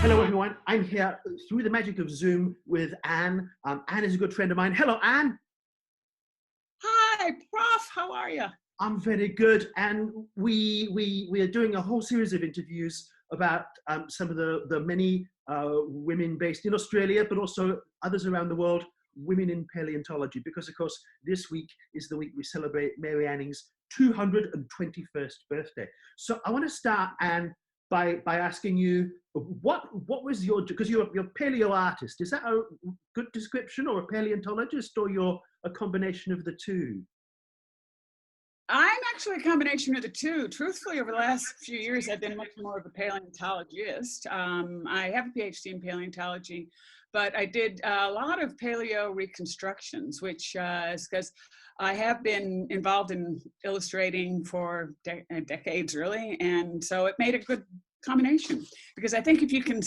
Hello, everyone. I'm here through the magic of Zoom with Anne. Anne is a good friend of mine. Hello, Anne. Hi, Prof. How are you? I'm very good. And we are doing a whole series of interviews about some of the many women based in Australia, but also others around the world, women in paleontology, because of course, this week is the week we celebrate Mary Anning's 221st birthday. So I want to start, Anne, by asking you, what was your, because you're a paleo artist, is that a good description, or a paleontologist, or you're a combination of the two? I'm actually a combination of the two. Truthfully, over the last few years, I've been much more of a paleontologist. I have a PhD in paleontology, but I did a lot of paleo reconstructions, which is because I have been involved in illustrating for decades, really. And so it made a good combination, because I think if you can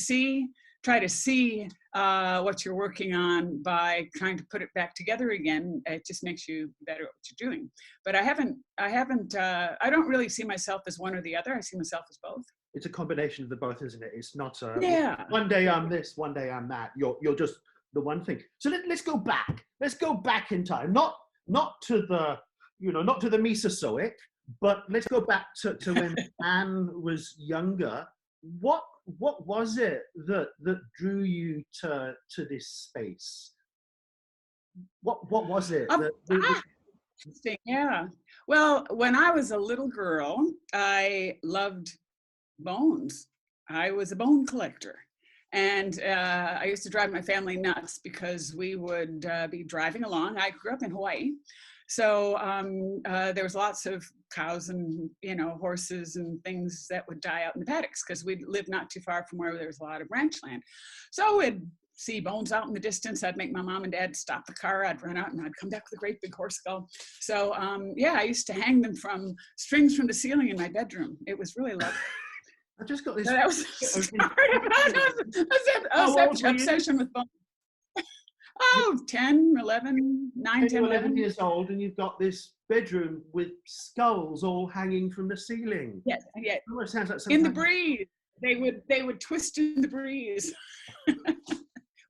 try to see what you're working on by trying to put it back together again, it just makes you better at what you're doing. But I don't really see myself as one or the other. I see myself as both. It's a combination of the both, isn't it? It's not one day I'm this, one day I'm that. You're just the one thing. So let's go back. Let's go back in time. Not to the, not to the Mesozoic, but let's go back to when Anne was younger. What was it that drew you to this space? What was it? Interesting, yeah. Well, when I was a little girl, I loved bones. I was a bone collector. And I used to drive my family nuts because we would be driving along. I grew up in Hawaii. So there was lots of cows and, horses and things that would die out in the paddocks, because we lived not too far from where there was a lot of ranch land. So we'd see bones out in the distance. I'd make my mom and dad stop the car. I'd run out and I'd come back with a great big horse skull. So I used to hang them from strings from the ceiling in my bedroom. It was really lovely. I just got this. So that was obsession with bones. 10, 11, 9, 10, 11 years old, and you've got this bedroom with skulls all hanging from the ceiling. Yes, yeah. It almost sounds like in the breeze. They would twist in the breeze. It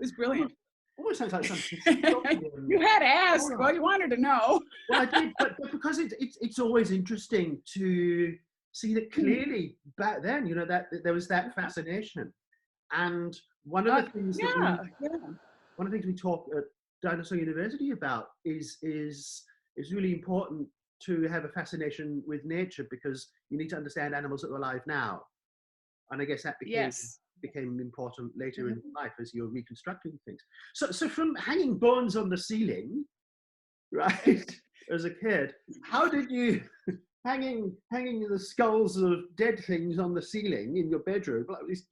was brilliant. Almost sounds like something. You had to ask. Well, you wanted to know. Well, I did, but because it's always interesting to see that clearly back then, that there was that fascination. And one of the things one of the things we talk at Dinosaur University about is really important to have a fascination with nature, because you need to understand animals that are alive now. And I guess that became important later in life as you're reconstructing things. So from hanging bones on the ceiling, right, as a kid, how did you hanging the skulls of dead things on the ceiling in your bedroom? Well, at least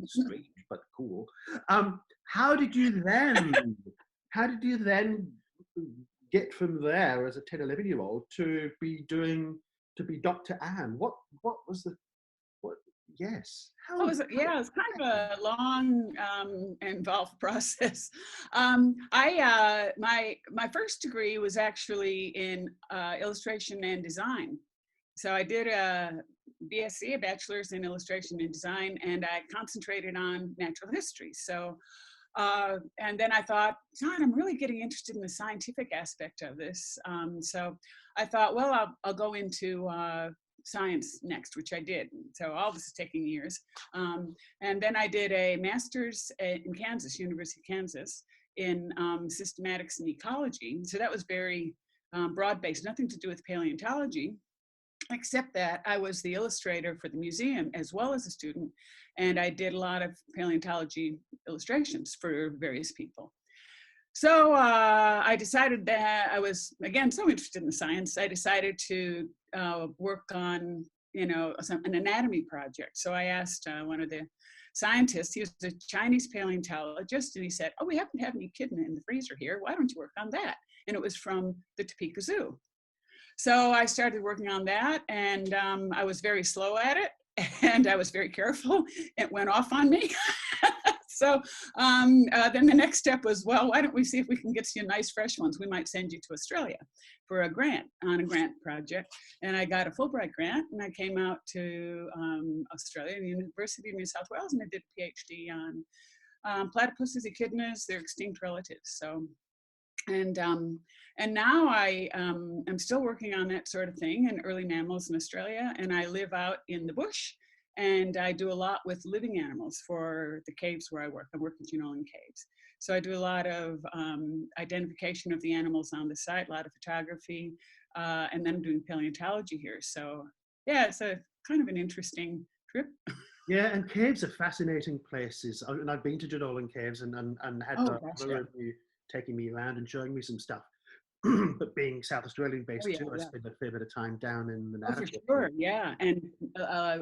strange but cool. How did you then get from there as a 10, 11-year-old to be Dr. Anne? What was the, yes. It was kind of a long, involved process. My first degree was actually in illustration and design. So I did a BSc, a bachelor's in illustration and design, and I concentrated on natural history. So, and then I thought, God, I'm really getting interested in the scientific aspect of this. So I thought, well, I'll go into science next, which I did. So all this is taking years. And then I did a master's in Kansas, University of Kansas, in systematics and ecology. So that was very broad-based, nothing to do with paleontology, except that I was the illustrator for the museum as well as a student. And I did a lot of paleontology illustrations for various people. So I decided that I was, again, so interested in the science, I decided to work on, an anatomy project. So I asked one of the scientists, he was a Chinese paleontologist, and he said, oh, we happen to have an echidna in the freezer here. Why don't you work on that? And it was from the Topeka Zoo. So I started working on that, and I was very slow at it, and I was very careful. It went off on me. So then the next step was, well, why don't we see if we can get you nice fresh ones? We might send you to Australia for a grant, on a grant project. And I got a Fulbright grant, and I came out to Australia, the University of New South Wales, and I did a PhD on platypuses, echidnas, their extinct relatives. So, and now I'm still working on that sort of thing in early mammals in Australia, and I live out in the bush, and I do a lot with living animals for the caves where I work. I work at Jenolan Caves. So I do a lot of identification of the animals on the site, a lot of photography, and then I'm doing paleontology here. So yeah, it's a kind of an interesting trip. Yeah, and caves are fascinating places. And I've been to Jenolan Caves and had the honor of you taking me around and showing me some stuff. But being South Australian based too, I spent a fair bit of time down in the for sure, yeah. And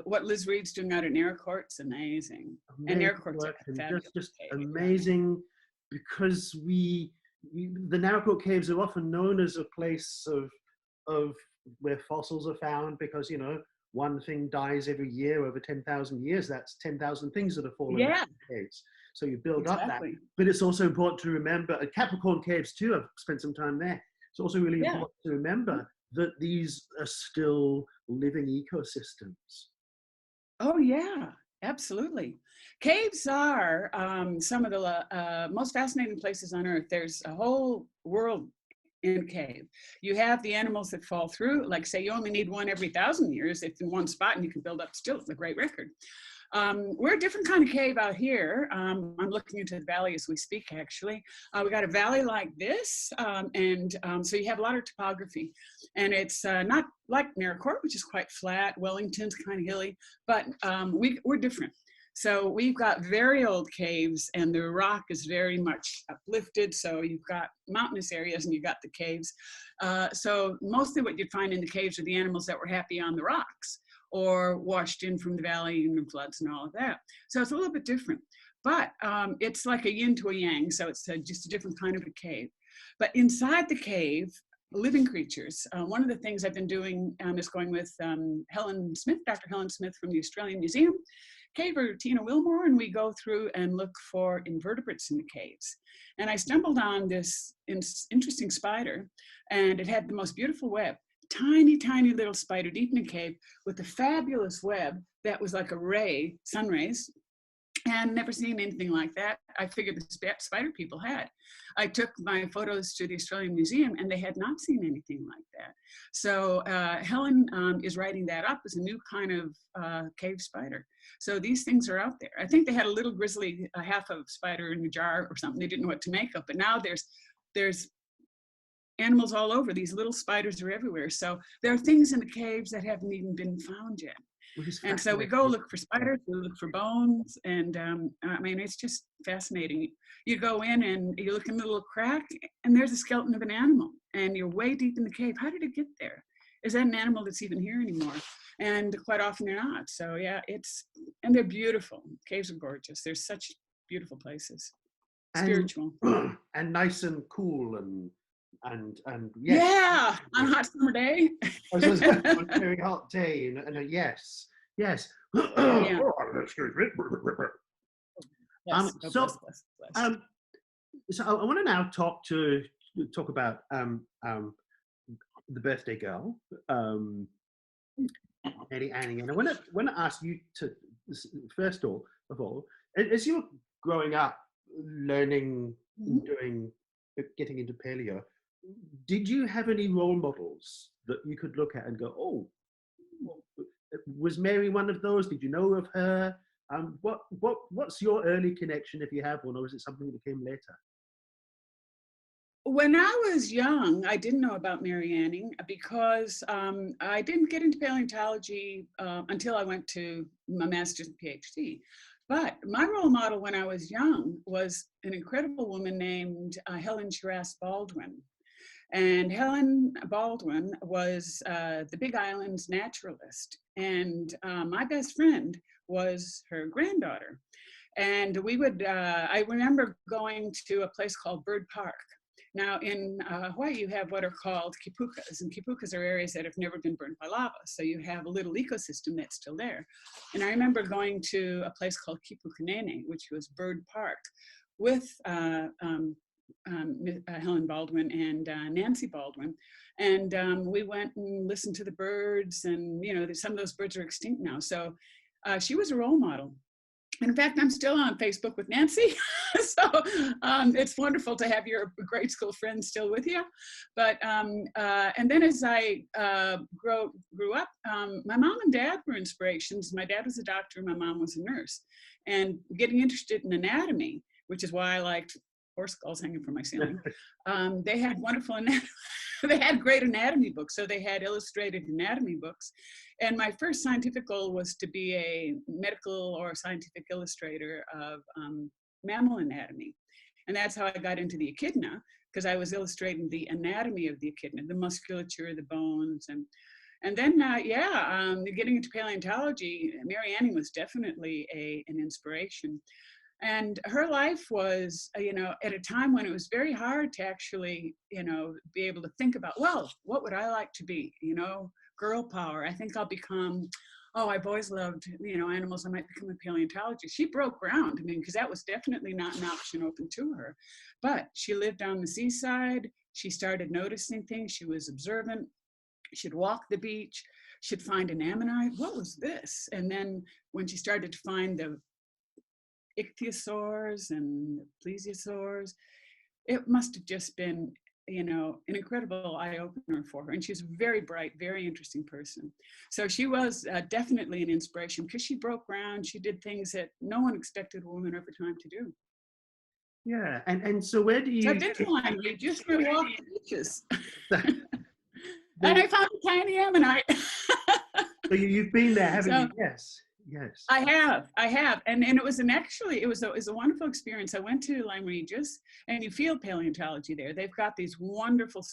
what Liz Reed's doing out in Aircourt's amazing. And Aircourt's just amazing, because the Narracourt Caves are often known as a place of where fossils are found, because, you know, one thing dies every year over 10,000 years. That's 10,000 things that have fallen in the caves. So you build up that. But it's also important to remember, at Capricorn Caves too, I've spent some time there. It's also really important to remember that these are still living ecosystems. Oh yeah, absolutely. Caves are some of the most fascinating places on Earth. There's a whole world in a cave. You have the animals that fall through, like say you only need one every 1,000 years if in one spot, and you can build up still. It's a great record. We're a different kind of cave out here. I'm looking into the valley as we speak, actually. We got a valley like this, so you have a lot of topography. And it's not like Narracourt, which is quite flat. Wellington's kind of hilly, but we're different. So we've got very old caves, and the rock is very much uplifted. So you've got mountainous areas and you've got the caves. So mostly what you'd find in the caves are the animals that were happy on the rocks or washed in from the valley and the floods and all of that. So it's a little bit different, but it's like a yin to a yang. So it's just a different kind of a cave. But inside the cave, living creatures. One of the things I've been doing is going with Helen Smith, Dr. Helen Smith from the Australian Museum, caver Tina Wilmore, and we go through and look for invertebrates in the caves. And I stumbled on this interesting spider, and it had the most beautiful web. Tiny, tiny little spider deep in a cave with a fabulous web that was like a ray, sun rays, and never seen anything like that. I figured the spider people had. I took my photos to the Australian Museum, and they had not seen anything like that. So Helen is writing that up as a new kind of cave spider. So these things are out there. I think they had a little grizzly, half of spider in a jar or something. They didn't know what to make of, but now there's animals all over. These little spiders are everywhere. So there are things in the caves that haven't even been found yet. And so we go look for spiders, we look for bones, and I mean, it's just fascinating. You go in and you look in the little crack, and there's a skeleton of an animal, and you're way deep in the cave. How did it get there? Is that an animal that's even here anymore? And quite often they're not. So yeah, and they're beautiful. Caves are gorgeous. They're such beautiful places. Spiritual. And nice and cool and yeah, on a hot summer day. On a very hot day, and yes. Yeah. Oh, excuse me. So I want to now talk about the birthday girl, Lady Annie, and I want to ask you to first of all, as you were growing up, learning, getting into paleo, did you have any role models that you could look at and go, oh, was Mary one of those? Did you know of her? What's your early connection, if you have one, or is it something that came later? When I was young, I didn't know about Mary Anning because I didn't get into paleontology until I went to my master's and PhD. But my role model when I was young was an incredible woman named Helen Shiras Baldwin. And Helen Baldwin was the Big Island's naturalist. And my best friend was her granddaughter. And we would, I remember going to a place called Bird Park Now in Hawaii, you have what are called kipukas, and kipukas are areas that have never been burned by lava. So you have a little ecosystem that's still there. And I remember going to a place called Kipukanene, which was Bird Park, with Helen Baldwin and Nancy Baldwin. And we went and listened to the birds, and you know, some of those birds are extinct now. So she was a role model. And in fact, I'm still on Facebook with Nancy. So it's wonderful to have your grade school friends still with you. But, and then as I grew up, my mom and dad were inspirations. My dad was a doctor, my mom was a nurse. And getting interested in anatomy, which is why I liked horse skulls hanging from my ceiling. They had wonderful anatomy. They had great anatomy books, so they had illustrated anatomy books. And my first scientific goal was to be a medical or scientific illustrator of mammal anatomy. And that's how I got into the echidna, because I was illustrating the anatomy of the echidna, the musculature, the bones. And then, getting into paleontology, Mary Anning was definitely an inspiration. And her life was, you know, at a time when it was very hard to actually, you know, be able to think about, well, what would I like to be? You know, girl power. I think I'll become, I've always loved, you know, animals. I might become a paleontologist. She broke ground. I mean, because that was definitely not an option open to her. But she lived on the seaside. She started noticing things. She was observant. She'd walk the beach. She'd find an ammonite. What was this? And then when she started to find the ichthyosaurs and plesiosaurs, it must have just been, you know, an incredible eye-opener for her. And she's a very bright, very interesting person. So she was definitely an inspiration, because she broke ground. She did things that no one expected a woman over time to do. Yeah, and so where do you... So I've been to Lyme, just for walk the beaches. And I found a tiny ammonite. So you've been there, haven't you? Yes. Yes, I have, and it was it was a wonderful experience. I went to Lyme Regis, and you feel paleontology there. They've got these wonderful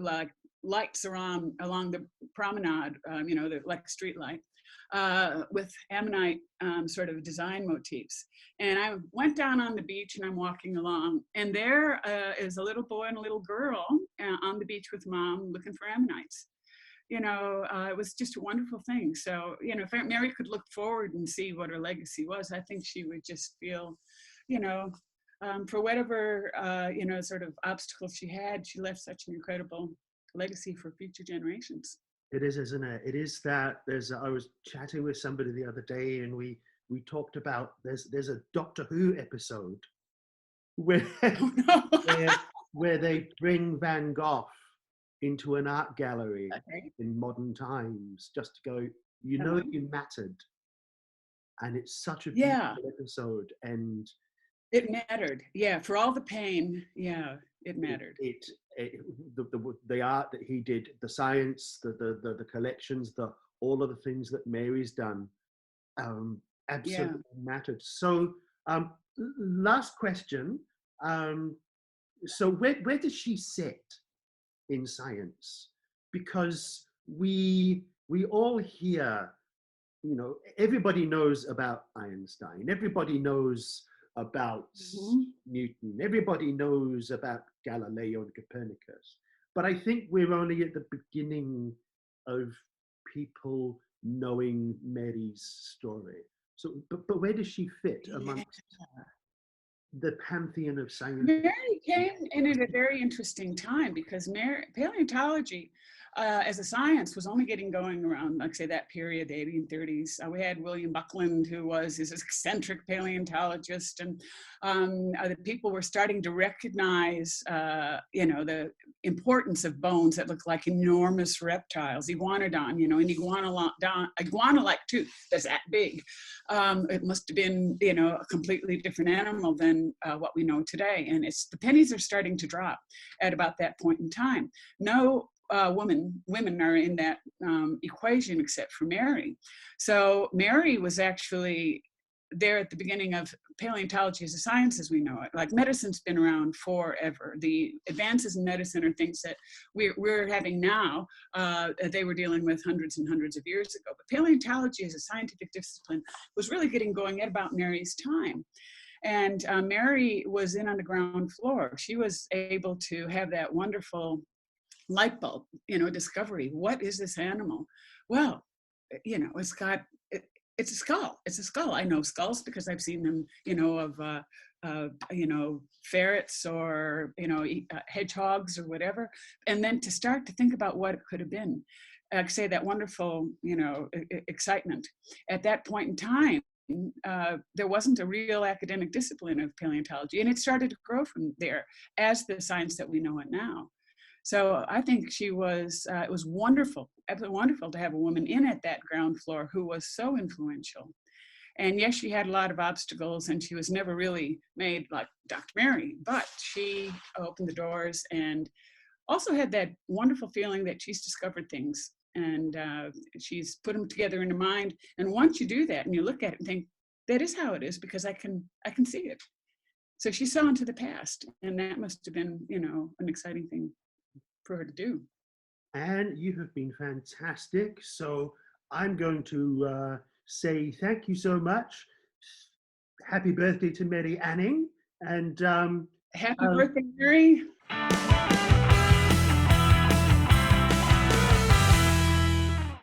like lights along the promenade, you know, like street light, with ammonite sort of design motifs. And I went down on the beach, and I'm walking along, and there is a little boy and a little girl on the beach with mom looking for ammonites. You know, it was just a wonderful thing. So, you know, if Mary could look forward and see what her legacy was, I think she would just feel, you know, for whatever, you know, sort of obstacles she had, she left such an incredible legacy for future generations. It is, isn't it? It is that I was chatting with somebody the other day, and we talked about, there's a Doctor Who episode where, where they bring Van Gogh into an art gallery in modern times, just to go, you know, you mattered. And it's such a beautiful episode. And it mattered. Yeah, for all the pain. Yeah, it mattered. The art that he did, the science, the collections, all of the things that Mary's done, absolutely mattered. So last question. So where does she sit in science? Because we all hear, you know, everybody knows about Einstein, everybody knows about Newton, everybody knows about Galileo and Copernicus, but I think we're only at the beginning of people knowing Mary's story. So but where does she fit amongst the pantheon of science? Mary came in at a very interesting time, because paleontology as a science was only getting going around, like say, that period, the 1830s. We had William Buckland, who was this eccentric paleontologist, and the people were starting to recognize, you know, the importance of bones that look like enormous reptiles, iguanodon, you know, an iguana-like tooth that's that big. It must have been, you know, a completely different animal than what we know today. And the pennies are starting to drop at about that point in time. No women are in that equation except for Mary. So Mary was actually there at the beginning of paleontology as a science as we know it. Like, medicine's been around forever. The advances in medicine are things that we're having now, they were dealing with hundreds and hundreds of years ago. But paleontology as a scientific discipline was really getting going at about Mary's time. And Mary was in on the ground floor. She was able to have that wonderful light bulb, discovery. What is this animal? Well, it's got, it's a skull. It's a skull. I know skulls because I've seen them, of ferrets or, hedgehogs or whatever. And then to start to think about what it could have been, say that wonderful, excitement. At that point in time, there wasn't a real academic discipline of paleontology, and it started to grow from there as the science that we know it now. So I think it was wonderful, absolutely wonderful to have a woman in at that ground floor who was so influential. And yes, she had a lot of obstacles and she was never really made like Dr. Mary, but she opened the doors and also had that wonderful feeling that she's discovered things and she's put them together in her mind. And once you do that and you look at it and think, that is how it is because I can see it. So she saw into the past, and that must have been, an exciting thing for her to do. And you have been fantastic. So I'm going to say thank you so much. Happy birthday to Mary Anning. And happy birthday, Mary.